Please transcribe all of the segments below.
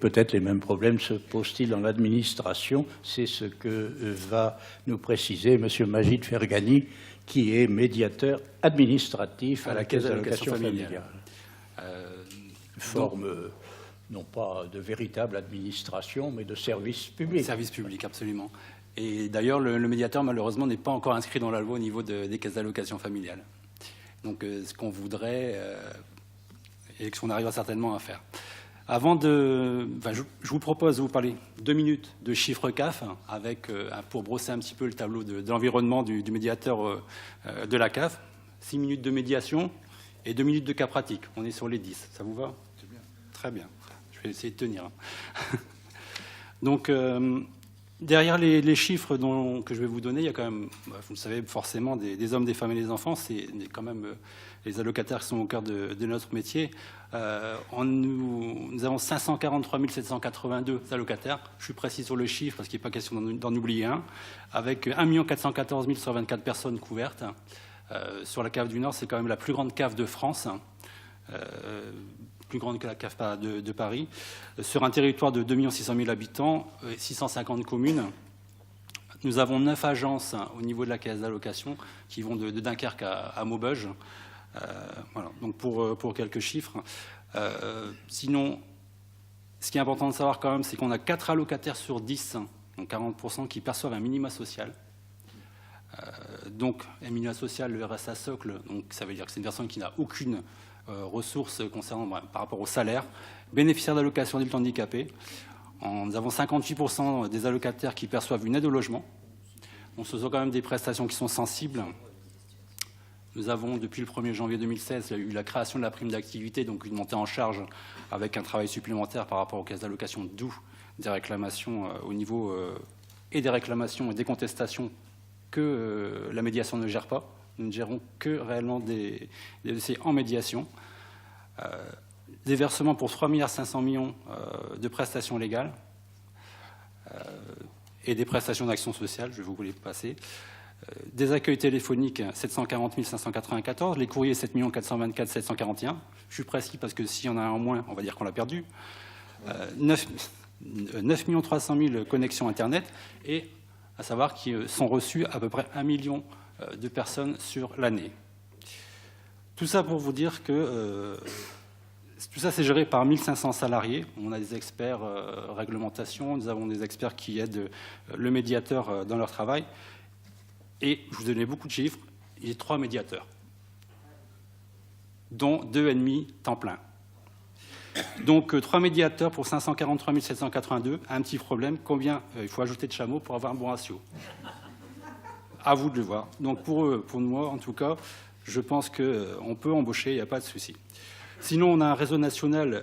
Peut-être les mêmes problèmes se posent-ils dans l'administration. C'est ce que va nous préciser M. Majid Fergani, qui est médiateur administratif à la Caisse d'allocation familiale. Forme, non pas de véritable administration, mais de service public. Service public, absolument. Et d'ailleurs, le médiateur, malheureusement, n'est pas encore inscrit dans la loi au niveau des caisses d'allocation familiale. Donc, ce qu'on voudrait, et ce qu'on arrivera certainement à faire. Avant de... je vous propose de vous parler 2 minutes de chiffres CAF, pour brosser un petit peu le tableau de l'environnement du médiateur de la CAF. 6 minutes de médiation et 2 minutes de cas pratique. On est sur les 10. Ça vous va? C'est bien. Très bien. Je vais essayer de tenir. Donc, derrière les chiffres que je vais vous donner, il y a quand même, vous le savez forcément, des hommes, des femmes et des enfants. C'est quand même les allocataires qui sont au cœur de notre métier. Nous avons 543 782 allocataires. Je suis précis sur le chiffre parce qu'il n'est pas question d'en oublier un. Avec 1 414 124 personnes couvertes. Sur la cave du Nord, c'est quand même la plus grande cave de France. Plus grande que la cave de Paris, sur un territoire de 2 600 000 habitants, 650 communes. Nous avons 9 agences au niveau de la caisse d'allocation qui vont de Dunkerque à Maubeuge. Voilà, donc pour quelques chiffres. Sinon, ce qui est important de savoir quand même, c'est qu'on a 4 allocataires sur 10, donc 40%, qui perçoivent un minima social. Donc, un minima social, le RSA socle, donc ça veut dire que c'est une personne qui n'a aucune ressources concernant par rapport au salaire, bénéficiaires d'allocation adulte handicapé. Nous avons 58% des allocataires qui perçoivent une aide au logement. Donc ce sont quand même des prestations qui sont sensibles. Nous avons, depuis le 1er janvier 2016, eu la création de la prime d'activité, donc une montée en charge avec un travail supplémentaire par rapport aux caisses d'allocation, d'où des réclamations au niveau et des réclamations et des contestations que la médiation ne gère pas. Nous ne gérons que réellement des dossiers en médiation. Des versements pour 3 500 millions de prestations légales et des prestations d'action sociale, je vais vous les passer. Des accueils téléphoniques, 740 594, les courriers, 7 424 741. Je suis précis parce que s'il y en a un en moins, on va dire qu'on l'a perdu. 9 300 000 connexions Internet et à savoir qu'ils sont reçus à peu près 1 million de personnes sur l'année. Tout ça pour vous dire que tout ça, c'est géré par 1500 salariés. On a des experts réglementation, nous avons des experts qui aident le médiateur dans leur travail. Et je vous donnais beaucoup de chiffres, il y a 3 médiateurs, dont 2,5 temps plein. Donc 3 médiateurs pour 543 782, un petit problème, combien il faut ajouter de chameaux pour avoir un bon ratio? À vous de le voir. Donc pour moi, en tout cas, je pense qu'on peut embaucher, il n'y a pas de souci. Sinon, on a un réseau national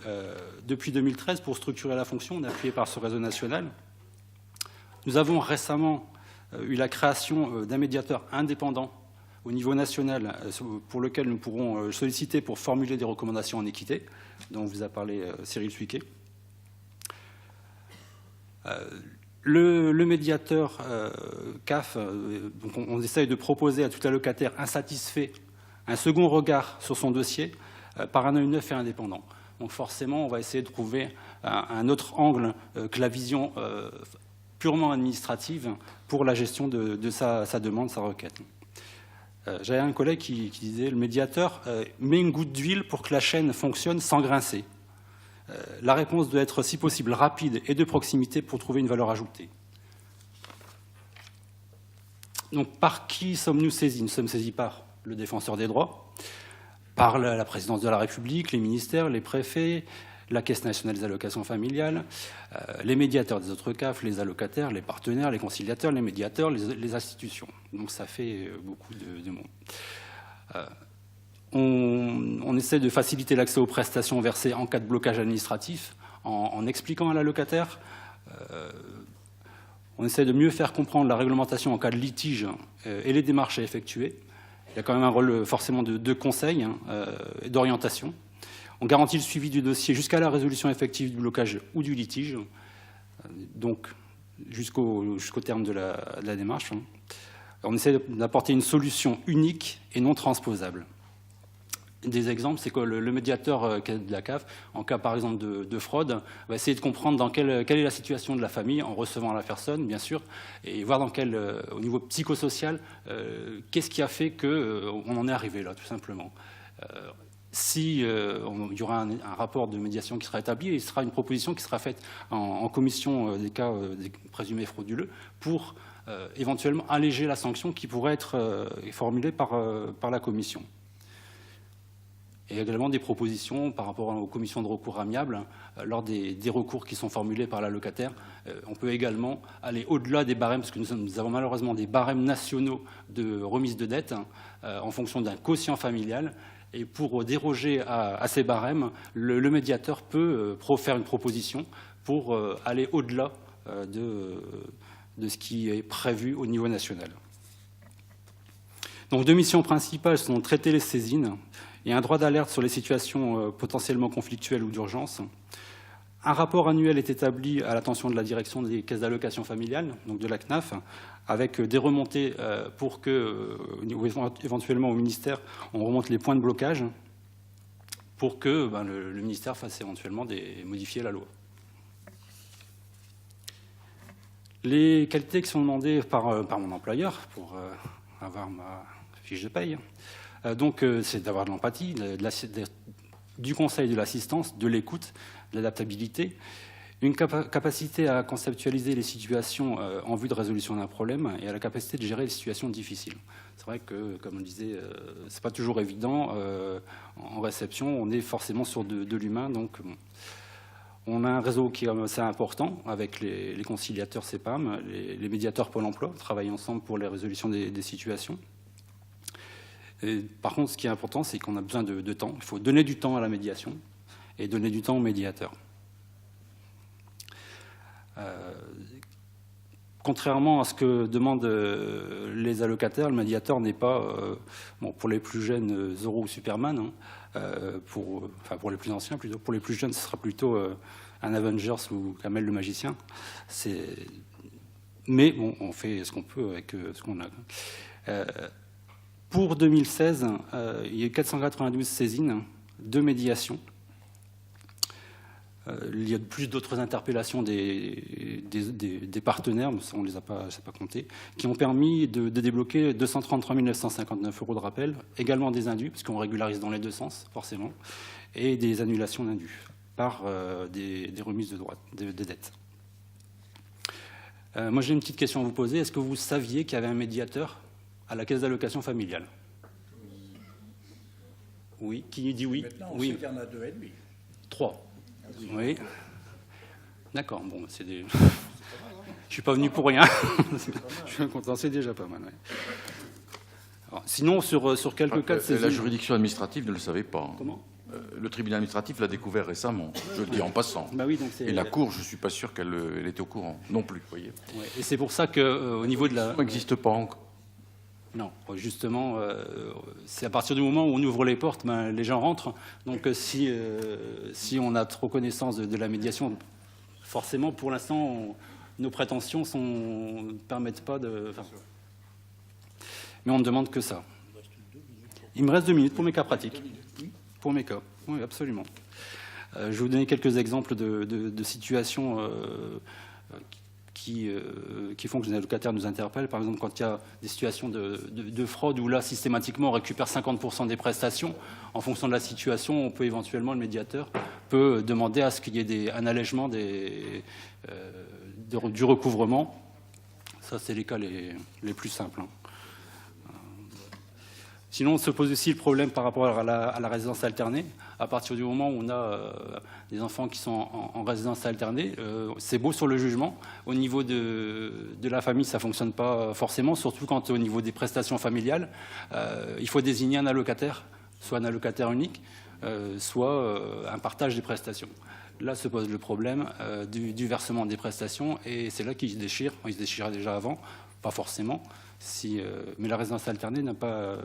depuis 2013 pour structurer la fonction. On est appuyé par ce réseau national. Nous avons récemment eu la création d'un médiateur indépendant au niveau national pour lequel nous pourrons solliciter pour formuler des recommandations en équité, dont vous a parlé Cyril Suiquet. Le médiateur CAF, donc on essaye de proposer à tout allocataire insatisfait un second regard sur son dossier par un œil neuf et indépendant. Donc forcément, on va essayer de trouver un autre angle que la vision purement administrative pour la gestion de sa demande, sa requête. J'avais un collègue qui disait « Le médiateur met une goutte d'huile pour que la chaîne fonctionne sans grincer. La réponse doit être, si possible, rapide et de proximité pour trouver une valeur ajoutée. » Donc, par qui sommes-nous saisis? Nous sommes saisis par le défenseur des droits, par la présidence de la République, les ministères, les préfets, la Caisse nationale des allocations familiales, les médiateurs des autres CAF, les allocataires, les partenaires, les conciliateurs, les médiateurs, les institutions. Donc ça fait beaucoup de monde. On essaie de faciliter l'accès aux prestations versées en cas de blocage administratif en expliquant à l'allocataire. On essaie de mieux faire comprendre la réglementation en cas de litige et les démarches à effectuer. Il y a quand même un rôle forcément de conseil et d'orientation. On garantit le suivi du dossier jusqu'à la résolution effective du blocage ou du litige, donc jusqu'au terme de la démarche. On essaie d'apporter une solution unique et non transposable. des exemples, c'est que le médiateur de la CAF, en cas par exemple de fraude, va essayer de comprendre quelle est la situation de la famille en recevant la personne, bien sûr, et voir au niveau psychosocial, qu'est-ce qui a fait qu'on en est arrivé là, tout simplement. Si il y aura un rapport de médiation qui sera établi, il sera une proposition qui sera faite en commission des cas des présumés frauduleux pour éventuellement alléger la sanction qui pourrait être formulée par la commission. Et également des propositions par rapport aux commissions de recours amiables lors des recours qui sont formulés par la locataire. On peut également aller au-delà des barèmes, parce que nous avons malheureusement des barèmes nationaux de remise de dette en fonction d'un quotient familial. Et pour déroger à ces barèmes, le médiateur peut faire une proposition pour aller au-delà de ce qui est prévu au niveau national. Donc, deux missions principales sont traiter les saisines et un droit d'alerte sur les situations potentiellement conflictuelles ou d'urgence. Un rapport annuel est établi à l'attention de la direction des caisses d'allocation familiale, donc de la CNAF, avec des remontées pour que, éventuellement au ministère, on remonte les points de blocage pour que le ministère fasse éventuellement modifier la loi. Les qualités qui sont demandées par mon employeur pour avoir ma fiche de paye, c'est d'avoir de l'empathie, du conseil, de l'assistance, de l'écoute, de l'adaptabilité, une capacité à conceptualiser les situations en vue de résolution d'un problème et à la capacité de gérer les situations difficiles. C'est vrai que, comme on disait, c'est pas toujours évident. En réception, on est forcément sur de l'humain, donc bon. On a un réseau qui est assez important avec les conciliateurs CEPAM, les médiateurs Pôle emploi, travaillent ensemble pour les résolutions des situations. Et par contre, ce qui est important, c'est qu'on a besoin de temps. Il faut donner du temps à la médiation et donner du temps aux médiateurs. Contrairement à ce que demandent les allocataires, le médiateur n'est pas, pour les plus jeunes, Zorro ou Superman, pour les plus anciens plutôt. Pour les plus jeunes, ce sera plutôt un Avengers ou Kamel le magicien. Mais bon, on fait ce qu'on peut avec ce qu'on a. Pour 2016, il y a eu 492 saisines de médiation. Il y a plus d'autres interpellations des partenaires, mais ça, on ne les a pas comptés, qui ont permis de débloquer 233 959 € de rappel, également des indus, parce qu'on régularise dans les deux sens, forcément, et des annulations d'indus par des remises de dettes. Moi, j'ai une petite question à vous poser. Est-ce que vous saviez qu'il y avait un médiateur à la caisse d'allocation familiale? Oui. Qui dit oui? Maintenant, on oui. sait qu'il y en a 2,5. 3. Oui. D'accord. Bon, c'est des. Je suis pas venu pour rien. Je suis content. C'est déjà pas mal. Ouais. Alors, sinon, sur quelques cas de saisine. La juridiction administrative ne le savait pas. Comment? Le tribunal administratif l'a découvert récemment, je le dis en passant. Bah oui, donc et la Cour, je ne suis pas sûr qu'elle était au courant non plus. Voyez. Ouais, et c'est pour ça qu'au niveau de la. Ça n'existe pas encore. Non, justement, c'est à partir du moment où on ouvre les portes, les gens rentrent. Donc si on a trop connaissance de la médiation, forcément, pour l'instant, nos prétentions ne permettent pas de... Mais on ne demande que ça. Il me reste 2 minutes pour mes cas pratiques. Pour mes cas, oui, absolument. Je vais vous donner quelques exemples de situations qui font que les allocataires nous interpellent. Par exemple, quand il y a des situations de fraude où là, systématiquement, on récupère 50% des prestations. En fonction de la situation, on peut éventuellement, le médiateur peut demander à ce qu'il y ait un allègement du recouvrement. Ça, c'est les cas les plus simples. Sinon, on se pose aussi le problème par rapport à la résidence alternée. À partir du moment où on a des enfants qui sont en résidence alternée, c'est beau sur le jugement. Au niveau de la famille, ça ne fonctionne pas forcément, surtout quand au niveau des prestations familiales, il faut désigner un allocataire, soit un allocataire unique, soit un partage des prestations. Là se pose le problème du versement des prestations, et c'est là qu'il se déchire. Il se déchirait déjà avant, pas forcément. Mais la résidence alternée n'a pas...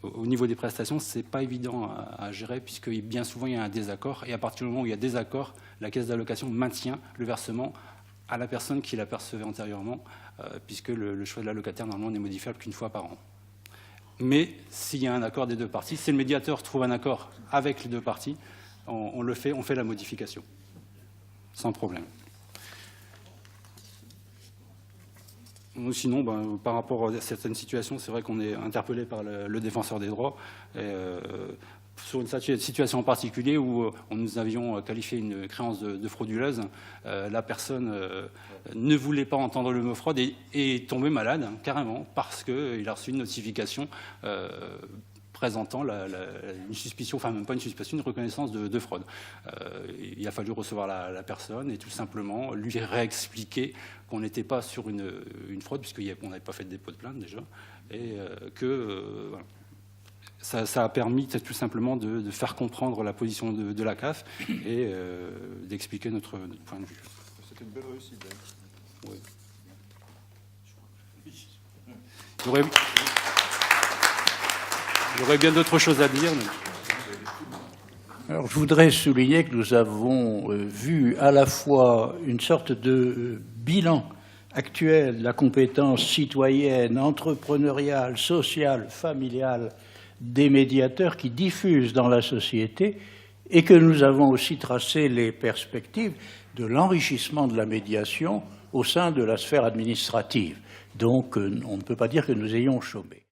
au niveau des prestations, ce n'est pas évident à gérer, puisque bien souvent, il y a un désaccord. Et à partir du moment où il y a désaccord, la caisse d'allocation maintient le versement à la personne qui l'apercevait antérieurement, puisque le choix de l'allocataire, normalement, n'est modifiable qu'une fois par an. Mais s'il y a un accord des deux parties, si le médiateur trouve un accord avec les deux parties, on le fait, on fait la modification, sans problème. Sinon, par rapport à certaines situations, c'est vrai qu'on est interpellé par le défenseur des droits. Sur une situation en particulier où nous avions qualifié une créance de frauduleuse, la personne ne voulait pas entendre le mot fraude et est tombée malade, carrément, parce qu'il a reçu une notification présentant une suspicion, enfin même pas une suspicion, une reconnaissance de fraude. Il a fallu recevoir la personne et tout simplement lui réexpliquer qu'on n'était pas sur une fraude, puisqu'on n'avait pas fait de dépôt de plainte déjà, et voilà. Ça a permis tout simplement de faire comprendre la position de la CAF et d'expliquer notre point de vue. C'était une belle réussite. Oui. Il y aurait bien d'autres choses à dire. Mais... Alors, je voudrais souligner que nous avons vu à la fois une sorte de bilan actuel de la compétence citoyenne, entrepreneuriale, sociale, familiale des médiateurs qui diffusent dans la société et que nous avons aussi tracé les perspectives de l'enrichissement de la médiation au sein de la sphère administrative. Donc, on ne peut pas dire que nous ayons chômé.